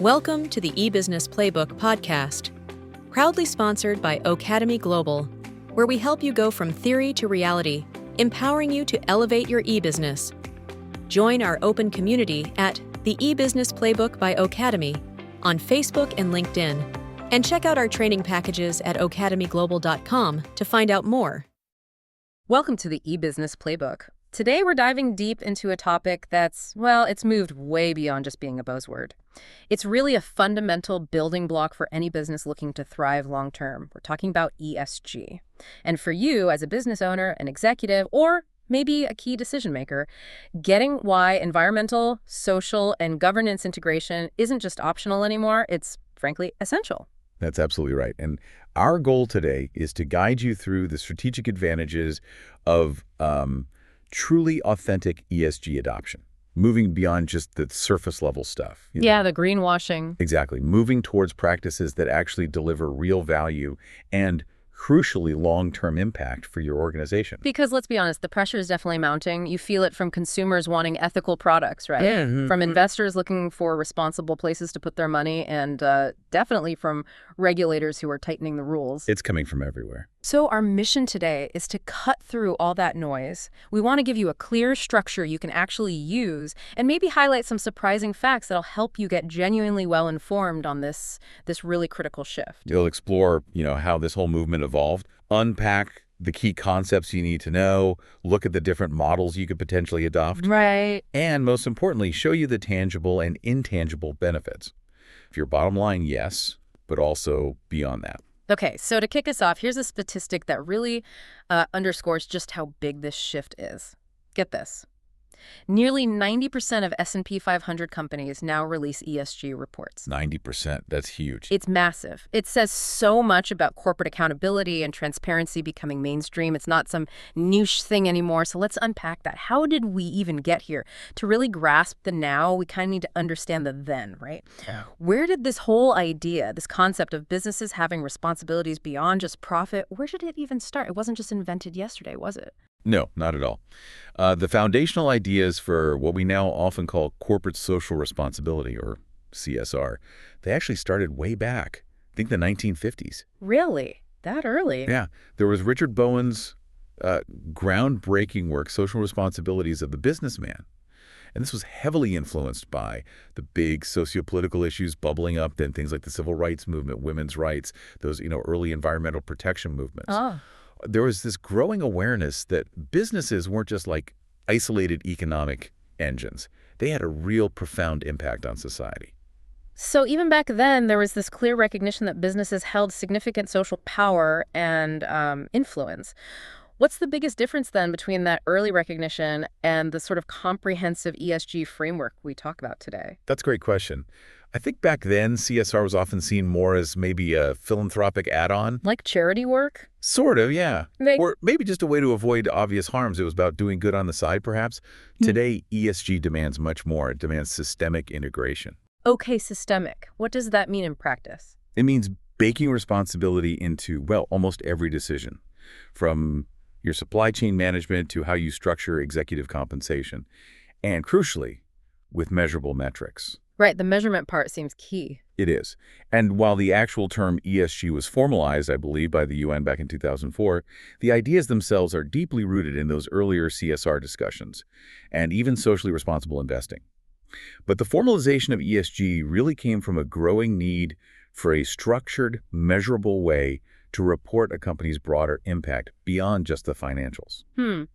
Welcome to the eBusiness Playbook podcast, proudly sponsored by Academy Global, where we help you go from theory to reality, empowering you to elevate your e-business. Join our open community at the eBusiness Playbook by Academy on Facebook and LinkedIn, and check out our training packages at academyglobal.com to find out more. Welcome to the eBusiness Playbook. Today we're diving deep into a topic that's, it's moved way beyond just being a buzzword. It's really a fundamental building block for any business looking to thrive long term. We're talking about ESG. And for you as a business owner, an executive, or maybe a key decision maker, getting why environmental, social, and governance integration isn't just optional anymore, it's frankly essential. That's absolutely right. And our goal today is to guide you through the strategic advantages of truly authentic ESG adoption, moving beyond just the surface level stuff. The greenwashing. Exactly. Moving towards practices that actually deliver real value and, crucially, long-term impact for your organization. Because let's be honest, the pressure is definitely mounting. You feel it from consumers wanting ethical products, right? Yeah. From investors looking for responsible places to put their money, and definitely from regulators who are tightening the rules. It's coming from everywhere. So our mission today is to cut through all that noise. We want to give you a clear structure you can actually use and maybe highlight some surprising facts that'll help you get genuinely well informed on this really critical shift. You'll explore, how this whole movement evolved, unpack the key concepts you need to know, look at the different models you could potentially adopt. Right. And most importantly, show you the tangible and intangible benefits. For your bottom line, yes, but also beyond that. Okay, so to kick us off, here's a statistic that really underscores just how big this shift is. Get this. Nearly 90% of S&P 500 companies now release ESG reports. 90%, that's huge. It's massive. It says so much about corporate accountability and transparency becoming mainstream. It's not some niche thing anymore. So let's unpack that. How did we even get here? To really grasp the now, we kind of need to understand the then, right? Yeah. Where did this whole idea, this concept of businesses having responsibilities beyond just profit, where did it even start? It wasn't just invented yesterday, was it? No, not at all. The foundational ideas for what we now often call corporate social responsibility, or CSR, they actually started way back, I think the 1950s. Really? That early? Yeah. There was Richard Bowen's groundbreaking work, Social Responsibilities of the Businessman. And this was heavily influenced by the big sociopolitical issues bubbling up, then things like the civil rights movement, women's rights, those, early environmental protection movements. Oh. There was this growing awareness that businesses weren't just like isolated economic engines. They had a real profound impact on society. So even back then, there was this clear recognition that businesses held significant social power and influence. What's the biggest difference then between that early recognition and the sort of comprehensive ESG framework we talk about today? That's a great question. I think back then, CSR was often seen more as maybe a philanthropic add-on. Like charity work? Sort of, yeah. Or maybe just a way to avoid obvious harms. It was about doing good on the side, perhaps. Today, ESG demands much more. It demands systemic integration. Okay, systemic. What does that mean in practice? It means baking responsibility into, almost every decision, from your supply chain management to how you structure executive compensation, and crucially, with measurable metrics. Right, the measurement part seems key. It is. And while the actual term ESG was formalized, I believe, by the UN back in 2004, the ideas themselves are deeply rooted in those earlier CSR discussions, and even socially responsible investing. But the formalization of ESG really came from a growing need for a structured, measurable way to report a company's broader impact beyond just the financials.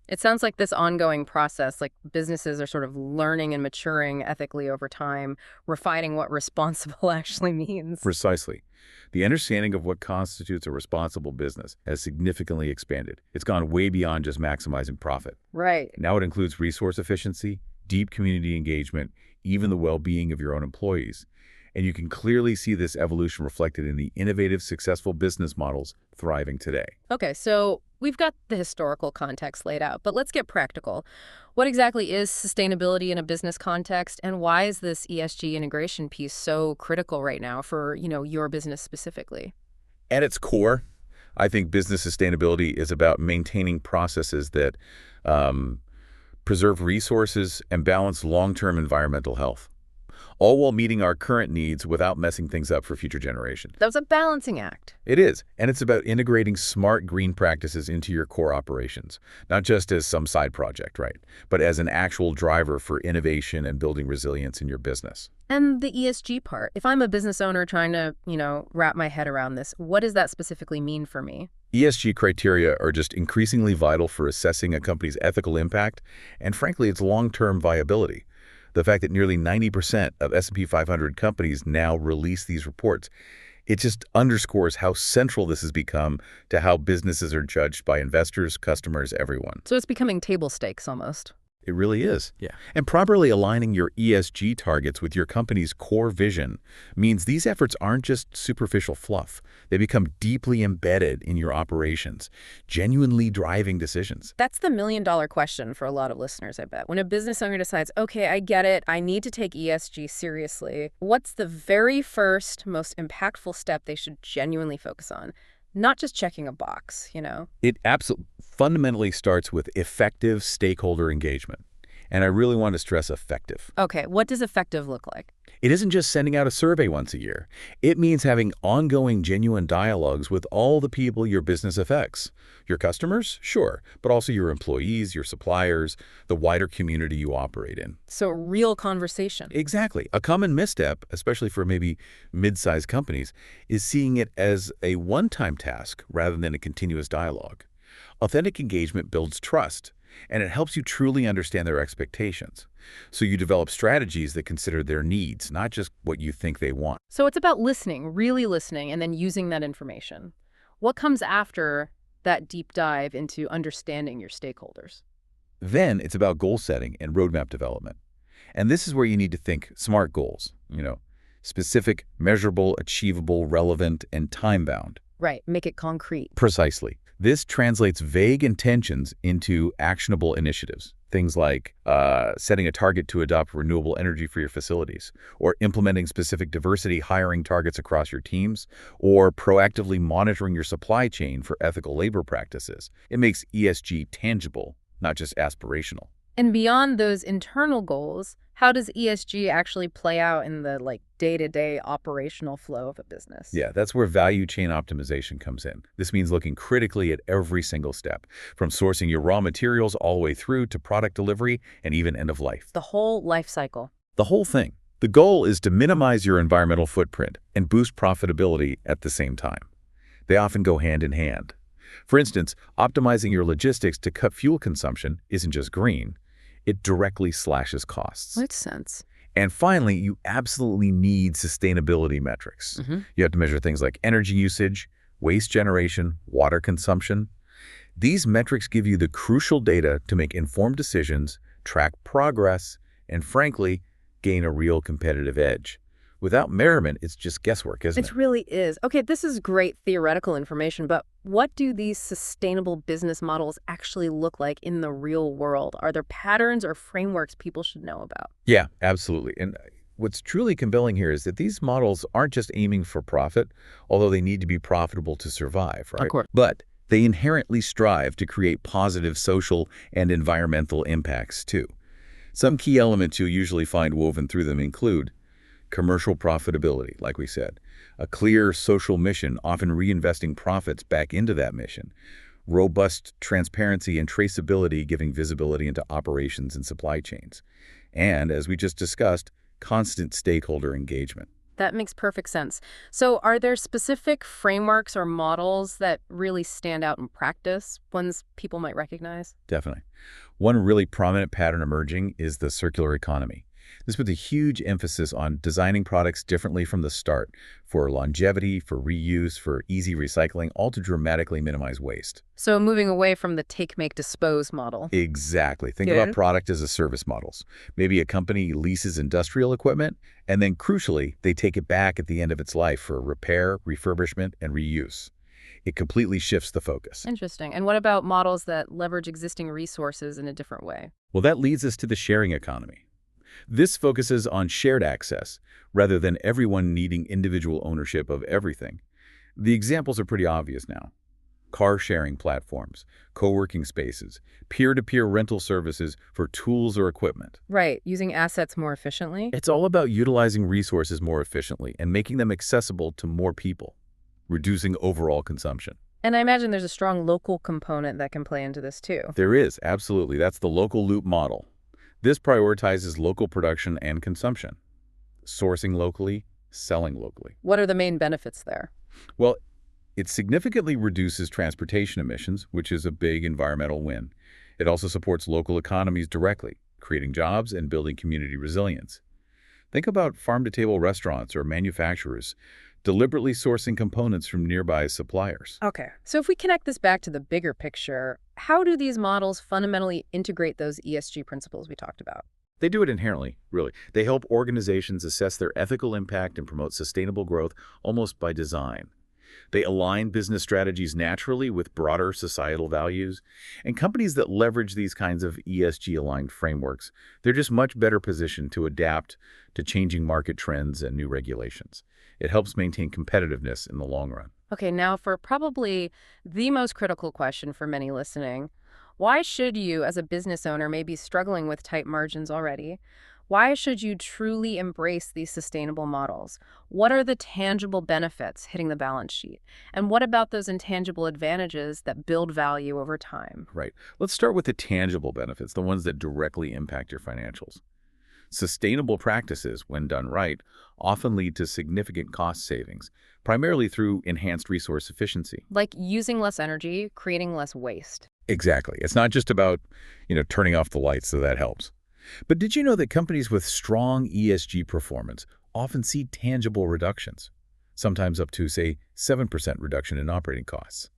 It sounds like this ongoing process, like businesses are sort of learning and maturing ethically over time, refining what responsible actually means. Precisely. The understanding of what constitutes a responsible business has significantly expanded. It's gone way beyond just maximizing profit. Right. Now it includes resource efficiency, deep community engagement, even the well-being of your own employees. And you can clearly see this evolution reflected in the innovative, successful business models thriving today. Okay, so we've got the historical context laid out, but let's get practical. What exactly is sustainability in a business context, and why is this ESG integration piece so critical right now for, your business specifically? At its core, I think business sustainability is about maintaining processes that preserve resources and balance long-term environmental health. all while meeting our current needs without messing things up for future generations. That was a balancing act. It is, and it's about integrating smart green practices into your core operations, not just as some side project, right, but as an actual driver for innovation and building resilience in your business. And the ESG part, if I'm a business owner trying to, wrap my head around this, what does that specifically mean for me? ESG criteria are just increasingly vital for assessing a company's ethical impact and, frankly, its long-term viability. The fact that nearly 90% of S&P 500 companies now release these reports, it just underscores how central this has become to how businesses are judged by investors, customers, everyone. So it's becoming table stakes almost. It really is. Yeah. And properly aligning your ESG targets with your company's core vision means these efforts aren't just superficial fluff. They become deeply embedded in your operations, genuinely driving decisions. That's the million-dollar question for a lot of listeners, I bet. When a business owner decides, okay, I get it, I need to take ESG seriously, what's the very first, most impactful step they should genuinely focus on? Not just checking a box, It absolutely fundamentally starts with effective stakeholder engagement. And I really want to stress effective. Okay, what does effective look like? It isn't just sending out a survey once a year. It means having ongoing, genuine dialogues with all the people your business affects. Your customers? Sure, but also your employees, your suppliers, the wider community you operate in. So real conversation. Exactly. A common misstep, especially for maybe mid-sized companies, is seeing it as a one-time task rather than a continuous dialogue. Authentic engagement builds trust, and it helps you truly understand their expectations. So you develop strategies that consider their needs, not just what you think they want. So it's about listening, really listening, and then using that information. What comes after that deep dive into understanding your stakeholders? Then it's about goal setting and roadmap development. And this is where you need to think smart goals, specific, measurable, achievable, relevant, and time-bound. Right, make it concrete. Precisely. This translates vague intentions into actionable initiatives. Things like setting a target to adopt renewable energy for your facilities, or implementing specific diversity hiring targets across your teams, or proactively monitoring your supply chain for ethical labor practices. It makes ESG tangible, not just aspirational. And beyond those internal goals, how does ESG actually play out in the day-to-day operational flow of a business? Yeah, that's where value chain optimization comes in. This means looking critically at every single step, from sourcing your raw materials all the way through to product delivery and even end of life. The whole life cycle. The whole thing. The goal is to minimize your environmental footprint and boost profitability at the same time. They often go hand in hand. For instance, optimizing your logistics to cut fuel consumption isn't just green. It directly slashes costs. Makes sense. And finally, you absolutely need sustainability metrics. You have to measure things like energy usage, waste generation, water consumption. These metrics give you the crucial data to make informed decisions, track progress, and frankly, gain a real competitive edge. Without measurement, it's just guesswork, isn't it? It really is. Okay, this is great theoretical information, but what do these sustainable business models actually look like in the real world? Are there patterns or frameworks people should know about? Yeah, absolutely. And what's truly compelling here is that these models aren't just aiming for profit, although they need to be profitable to survive, right? Of course. But they inherently strive to create positive social and environmental impacts, too. Some key elements you'll usually find woven through them include commercial profitability, like we said, a clear social mission, often reinvesting profits back into that mission, robust transparency and traceability, giving visibility into operations and supply chains, and, as we just discussed, constant stakeholder engagement. That makes perfect sense. So are there specific frameworks or models that really stand out in practice, ones people might recognize? Definitely. One really prominent pattern emerging is the circular economy. This puts a huge emphasis on designing products differently from the start, for longevity, for reuse, for easy recycling, all to dramatically minimize waste. So moving away from the take, make, dispose model. Exactly. Think about product as a service models. Maybe a company leases industrial equipment, and then crucially, they take it back at the end of its life for repair, refurbishment, and reuse. It completely shifts the focus. Interesting. And what about models that leverage existing resources in a different way? Well, that leads us to the sharing economy. This focuses on shared access, rather than everyone needing individual ownership of everything. The examples are pretty obvious now. car-sharing platforms, co-working spaces, peer-to-peer rental services for tools or equipment. Right, using assets more efficiently. It's all about utilizing resources more efficiently and making them accessible to more people, reducing overall consumption. And I imagine there's a strong local component that can play into this too. There is, absolutely. That's the local loop model. This prioritizes local production and consumption, sourcing locally, selling locally. What are the main benefits there? Well, it significantly reduces transportation emissions, which is a big environmental win. It also supports local economies directly, creating jobs and building community resilience. Think about farm-to-table restaurants or manufacturers deliberately sourcing components from nearby suppliers. Okay, so if we connect this back to the bigger picture, how do these models fundamentally integrate those ESG principles we talked about? They do it inherently, really. They help organizations assess their ethical impact and promote sustainable growth almost by design. They align business strategies naturally with broader societal values. And companies that leverage these kinds of ESG-aligned frameworks, they're just much better positioned to adapt to changing market trends and new regulations. It helps maintain competitiveness in the long run. Okay, now for probably the most critical question for many listening, why should you, as a business owner, maybe struggling with tight margins already, why should you truly embrace these sustainable models? What are the tangible benefits hitting the balance sheet? And what about those intangible advantages that build value over time? Right. Let's start with the tangible benefits, the ones that directly impact your financials. Sustainable practices, when done right, often lead to significant cost savings, primarily through enhanced resource efficiency. Like using less energy, creating less waste. Exactly. It's not just about, turning off the lights, so that helps. But did you know that companies with strong ESG performance often see tangible reductions, sometimes up to, say, 7% reduction in operating costs?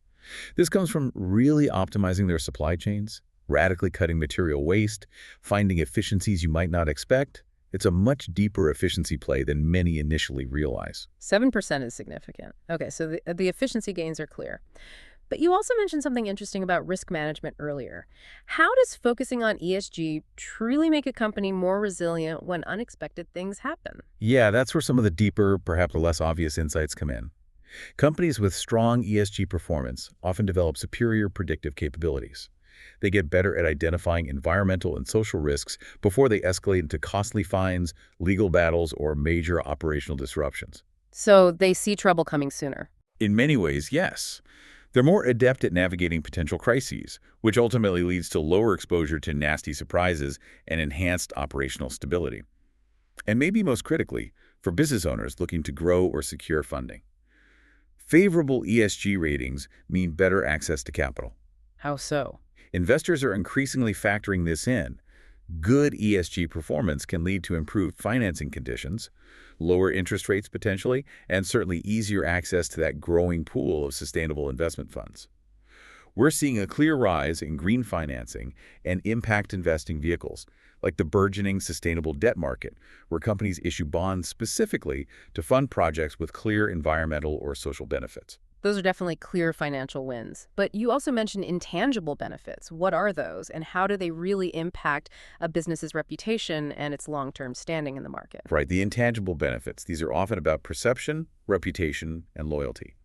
This comes from really optimizing their supply chains, radically cutting material waste, finding efficiencies you might not expect. It's a much deeper efficiency play than many initially realize. 7% is significant. Okay, so the efficiency gains are clear. But you also mentioned something interesting about risk management earlier. How does focusing on ESG truly make a company more resilient when unexpected things happen? Yeah, that's where some of the deeper, perhaps less obvious insights come in. Companies with strong ESG performance often develop superior predictive capabilities. They get better at identifying environmental and social risks before they escalate into costly fines, legal battles, or major operational disruptions. So they see trouble coming sooner. In many ways, yes. They're more adept at navigating potential crises, which ultimately leads to lower exposure to nasty surprises and enhanced operational stability. And maybe most critically, for business owners looking to grow or secure funding. Favorable ESG ratings mean better access to capital. How so? Investors are increasingly factoring this in. Good ESG performance can lead to improved financing conditions, lower interest rates potentially, and certainly easier access to that growing pool of sustainable investment funds. We're seeing a clear rise in green financing and impact investing vehicles, like the burgeoning sustainable debt market, where companies issue bonds specifically to fund projects with clear environmental or social benefits. Those are definitely clear financial wins. But you also mentioned intangible benefits. What are those, and how do they really impact a business's reputation and its long-term standing in the market? Right, the intangible benefits. These are often about perception, reputation, and loyalty.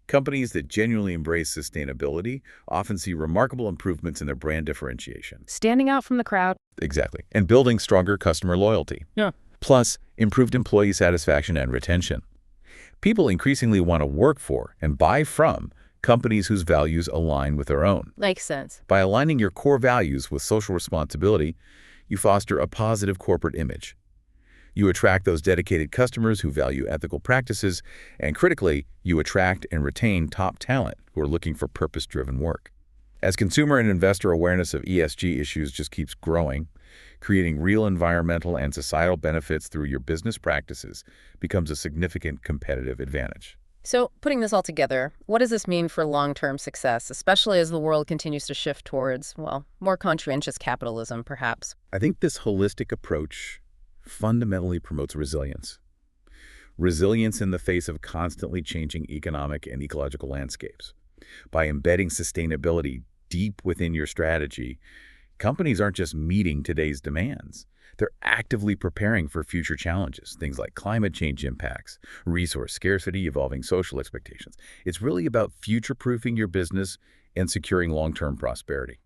Companies that genuinely embrace sustainability often see remarkable improvements in their brand differentiation. Standing out from the crowd. Exactly. And building stronger customer loyalty. Yeah. Plus, improved employee satisfaction and retention. People increasingly want to work for and buy from companies whose values align with their own. Makes sense. By aligning your core values with social responsibility, you foster a positive corporate image. You attract those dedicated customers who value ethical practices, and critically, you attract and retain top talent who are looking for purpose-driven work. As consumer and investor awareness of ESG issues just keeps growing, creating real environmental and societal benefits through your business practices becomes a significant competitive advantage. So, putting this all together, what does this mean for long-term success, especially as the world continues to shift towards, well, more conscientious capitalism, perhaps? I think this holistic approach fundamentally promotes resilience. Resilience in the face of constantly changing economic and ecological landscapes. By embedding sustainability deep within your strategy, Companies aren't just meeting today's demands. They're actively preparing for future challenges, things like climate change impacts, resource scarcity, evolving social expectations. It's really about future-proofing your business and securing long-term prosperity.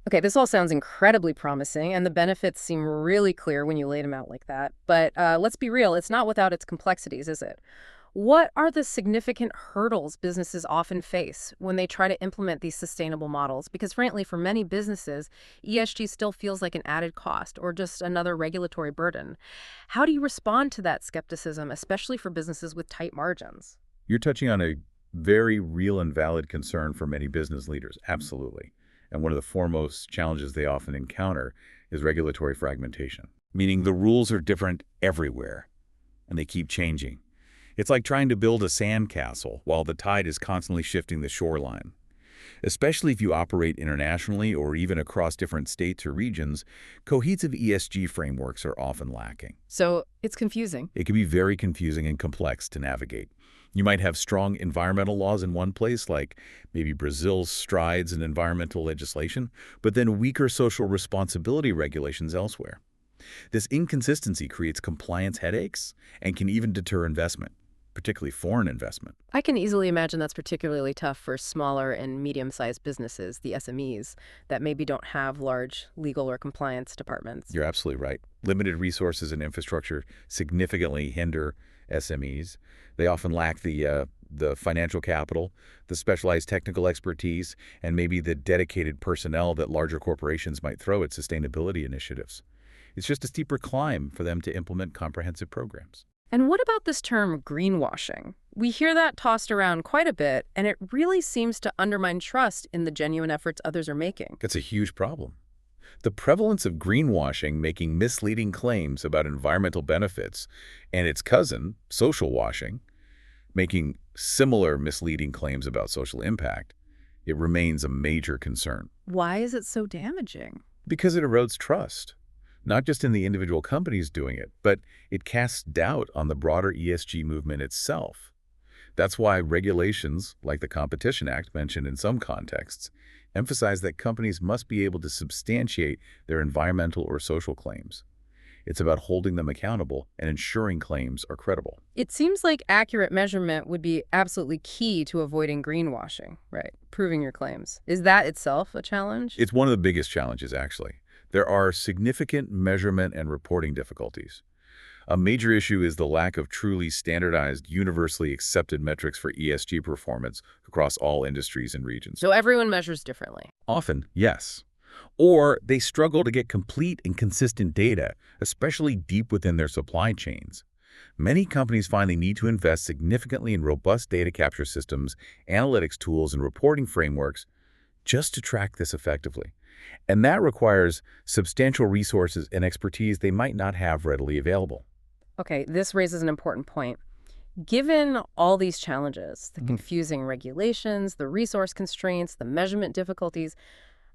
Okay, this all sounds incredibly promising, and the benefits seem really clear when you lay them out like that. But let's be real, it's not without its complexities, is it? What are the significant hurdles businesses often face when they try to implement these sustainable models? Because frankly, for many businesses, ESG still feels like an added cost or just another regulatory burden. How do you respond to that skepticism, especially for businesses with tight margins? You're touching on a very real and valid concern for many business leaders, absolutely. And one of the foremost challenges they often encounter is regulatory fragmentation, meaning the rules are different everywhere, and they keep changing. It's like trying to build a sandcastle while the tide is constantly shifting the shoreline. Especially if you operate internationally or even across different states or regions, cohesive ESG frameworks are often lacking. So it's confusing. It can be very confusing and complex to navigate. You might have strong environmental laws in one place, like maybe Brazil's strides in environmental legislation, but then weaker social responsibility regulations elsewhere. This inconsistency creates compliance headaches and can even deter investment, particularly foreign investment. I can easily imagine that's particularly tough for smaller and medium-sized businesses, the SMEs, that maybe don't have large legal or compliance departments. You're absolutely right. Limited resources and infrastructure significantly hinder SMEs. They often lack the financial capital, the specialized technical expertise, and maybe the dedicated personnel that larger corporations might throw at sustainability initiatives. It's just a steeper climb for them to implement comprehensive programs. And what about this term greenwashing? We hear that tossed around quite a bit, and it really seems to undermine trust in the genuine efforts others are making. That's a huge problem. The prevalence of greenwashing, making misleading claims about environmental benefits, and its cousin, social washing, making similar misleading claims about social impact, it remains a major concern. Why is it so damaging? Because it erodes trust, not just in the individual companies doing it, but it casts doubt on the broader ESG movement itself. That's why regulations, like the Competition Act mentioned in some contexts, emphasize that companies must be able to substantiate their environmental or social claims. It's about holding them accountable and ensuring claims are credible. It seems like accurate measurement would be absolutely key to avoiding greenwashing, right? Proving your claims. Is that itself a challenge? It's one of the biggest challenges, actually. There are significant measurement and reporting difficulties. A major issue is the lack of truly standardized, universally accepted metrics for ESG performance across all industries and regions. So everyone measures differently. Often, yes. Or they struggle to get complete and consistent data, especially deep within their supply chains. Many companies find they need to invest significantly in robust data capture systems, analytics tools, and reporting frameworks just to track this effectively. And that requires substantial resources and expertise they might not have readily available. Okay, this raises an important point. Given all these challenges, the confusing regulations, the resource constraints, the measurement difficulties,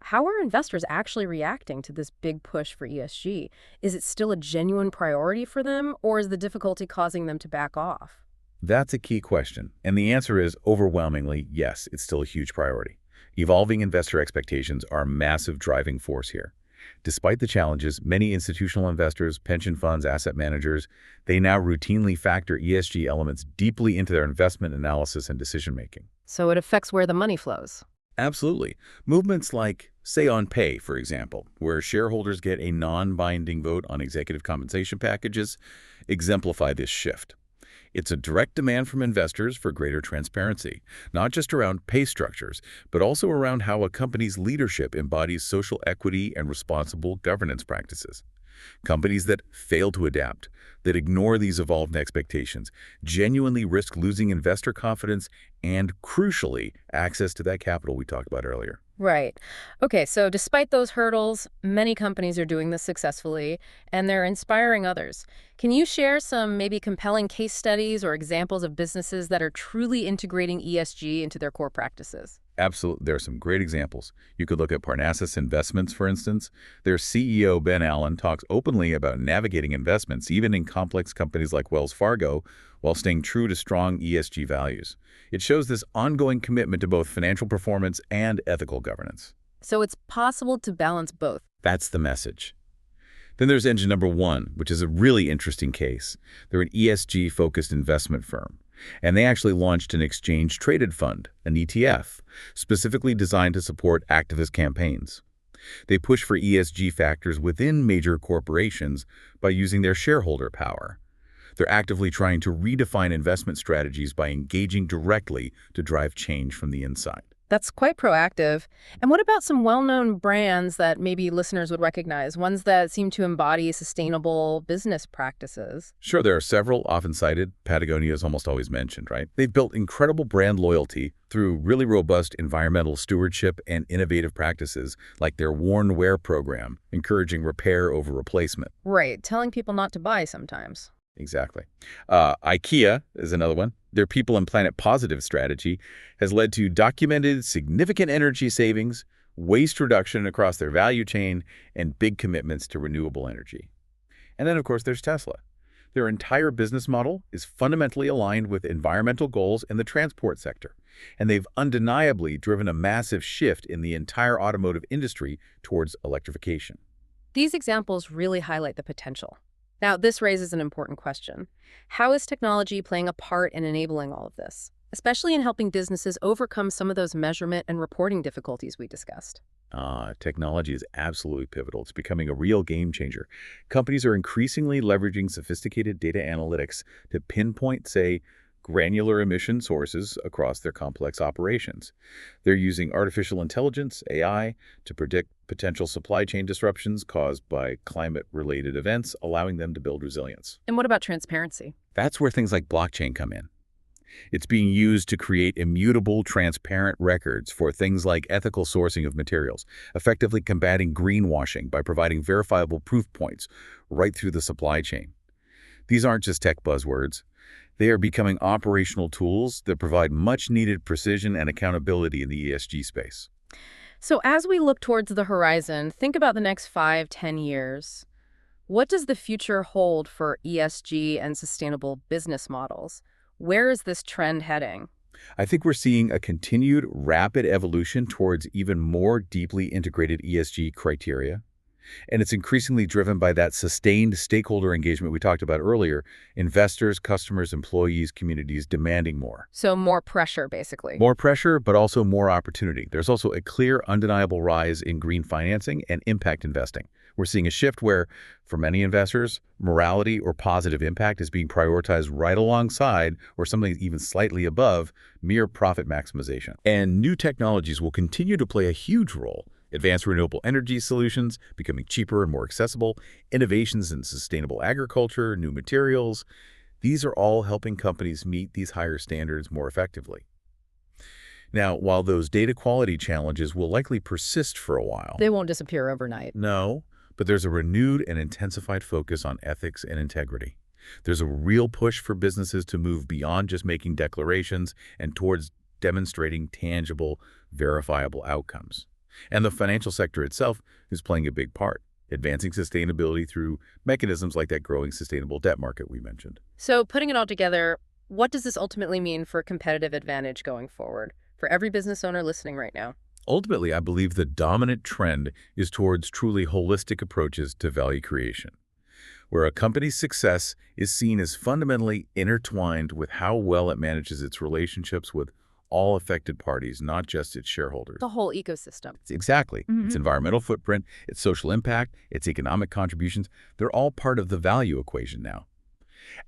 how are investors actually reacting to this big push for ESG? Is it still a genuine priority for them, or is the difficulty causing them to back off? That's a key question, and the answer is overwhelmingly yes, it's still a huge priority. Evolving investor expectations are a massive driving force here. Despite the challenges, many institutional investors, pension funds, asset managers, they now routinely factor ESG elements deeply into their investment analysis and decision-making. So it affects where the money flows. Absolutely. Movements like, say, Unpack, for example, where shareholders get a non-binding vote on executive compensation packages, exemplify this shift. It's a direct demand from investors for greater transparency, not just around pay structures, but also around how a company's leadership embodies social equity and responsible governance practices. Companies that fail to adapt, that ignore these evolved expectations, genuinely risk losing investor confidence and, crucially, access to that capital we talked about earlier. Right. Okay, so despite those hurdles, many companies are doing this successfully, and they're inspiring others. Can you share some maybe compelling case studies or examples of businesses that are truly integrating ESG into their core practices? Absolutely. There are some great examples. You could look at Parnassus Investments, for instance. Their CEO, Ben Allen, talks openly about navigating investments, even in complex companies like Wells Fargo, while staying true to strong ESG values. It shows this ongoing commitment to both financial performance and ethical governance. So it's possible to balance both, That's the message. Then there's engine number one, which is a really interesting case. They're an ESG-focused investment firm, and they actually launched an exchange-traded fund, an ETF, specifically designed to support activist campaigns. They push for ESG factors within major corporations by using their shareholder power. They're actively trying to redefine investment strategies by engaging directly to drive change from the inside. That's quite proactive. And what about some well-known brands that maybe listeners would recognize, ones that seem to embody sustainable business practices? Sure, there are several often cited. Patagonia is almost always mentioned, right? They've built incredible brand loyalty through really robust environmental stewardship and innovative practices like their Worn Wear program, encouraging repair over replacement. Right, telling people not to buy sometimes. Exactly. IKEA is another one. Their People and Planet Positive strategy has led to documented significant energy savings, waste reduction across their value chain, and big commitments to renewable energy. And then, of course, there's Tesla. Their entire business model is fundamentally aligned with environmental goals in the transport sector, and they've undeniably driven a massive shift in the entire automotive industry towards electrification. These examples really highlight the potential. Now, this raises an important question. How is technology playing a part in enabling all of this, especially in helping businesses overcome some of those measurement and reporting difficulties we discussed? Technology is absolutely pivotal. It's becoming a real game changer. Companies are increasingly leveraging sophisticated data analytics to pinpoint, say, granular emission sources across their complex operations. They're using artificial intelligence, AI, to predict potential supply chain disruptions caused by climate-related events, allowing them to build resilience. And what about transparency? That's where things like blockchain come in. It's being used to create immutable, transparent records for things like ethical sourcing of materials, effectively combating greenwashing by providing verifiable proof points right through the supply chain. These aren't just tech buzzwords. They are becoming operational tools that provide much-needed precision and accountability in the ESG space. So as we look towards the horizon, think about the next 5-10 years. What does the future hold for ESG and sustainable business models? Where is this trend heading? I think we're seeing a continued rapid evolution towards even more deeply integrated ESG criteria. And it's increasingly driven by that sustained stakeholder engagement we talked about earlier, investors, customers, employees, communities demanding more. So more pressure, basically. More pressure, but also more opportunity. There's also a clear, undeniable rise in green financing and impact investing. We're seeing a shift where, for many investors, morality or positive impact is being prioritized right alongside, or something even slightly above, mere profit maximization. And new technologies will continue to play a huge role. Advanced renewable energy solutions becoming cheaper and more accessible, innovations in sustainable agriculture, new materials. These are all helping companies meet these higher standards more effectively. Now, while those data quality challenges will likely persist for a while, They won't disappear overnight. no, but there's a renewed and intensified focus on ethics and integrity. There's a real push for businesses to move beyond just making declarations and towards demonstrating tangible, verifiable outcomes. And the financial sector itself is playing a big part, advancing sustainability through mechanisms like that growing sustainable debt market we mentioned. So putting it all together, what does this ultimately mean for competitive advantage going forward for every business owner listening right now? Ultimately, I believe the dominant trend is towards truly holistic approaches to value creation, where a company's success is seen as fundamentally intertwined with how well it manages its relationships with all affected parties, not just its shareholders. The whole ecosystem. Exactly. Its environmental footprint, its social impact, its economic contributions, they're all part of the value equation now.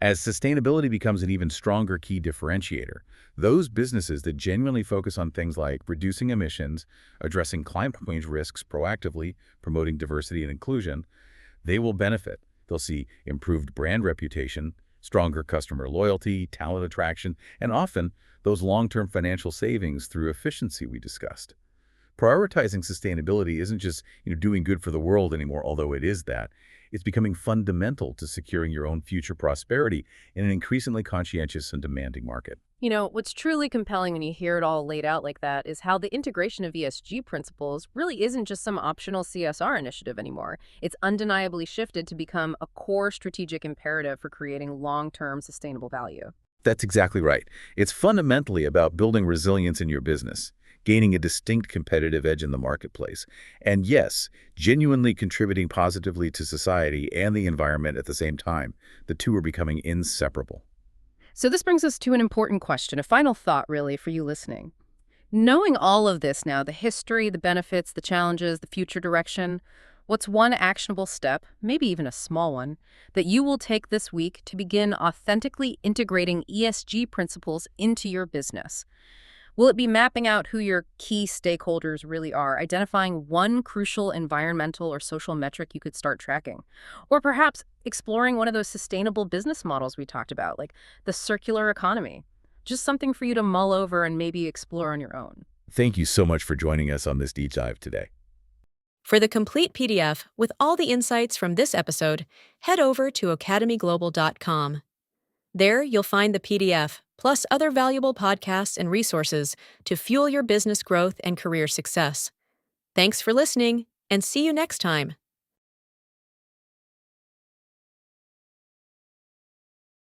As sustainability becomes an even stronger key differentiator, those businesses that genuinely focus on things like reducing emissions, addressing climate change risks proactively, promoting diversity and inclusion, they will benefit. They'll see improved brand reputation, stronger customer loyalty, talent attraction, and often those long-term financial savings through efficiency we discussed. Prioritizing sustainability isn't just doing good for the world anymore, although it is that. It's becoming fundamental to securing your own future prosperity in an increasingly conscientious and demanding market. What's truly compelling when you hear it all laid out like that is how the integration of ESG principles really isn't just some optional CSR initiative anymore. It's undeniably shifted to become a core strategic imperative for creating long-term sustainable value. That's exactly right. It's fundamentally about building resilience in your business, gaining a distinct competitive edge in the marketplace. And yes, genuinely contributing positively to society and the environment at the same time. The two are becoming inseparable. So this brings us to an important question, a final thought, really, for you listening. Knowing all of this now, the history, the benefits, the challenges, the future direction, what's one actionable step, maybe even a small one, that you will take this week to begin authentically integrating ESG principles into your business? Will it be mapping out who your key stakeholders really are, identifying one crucial environmental or social metric you could start tracking? Or perhaps exploring one of those sustainable business models we talked about, like the circular economy? Just something for you to mull over and maybe explore on your own. Thank you so much for joining us on this deep dive today. For the complete PDF with all the insights from this episode, head over to academyglobal.com. There, you'll find the PDF, plus other valuable podcasts and resources to fuel your business growth and career success. Thanks for listening, and see you next time.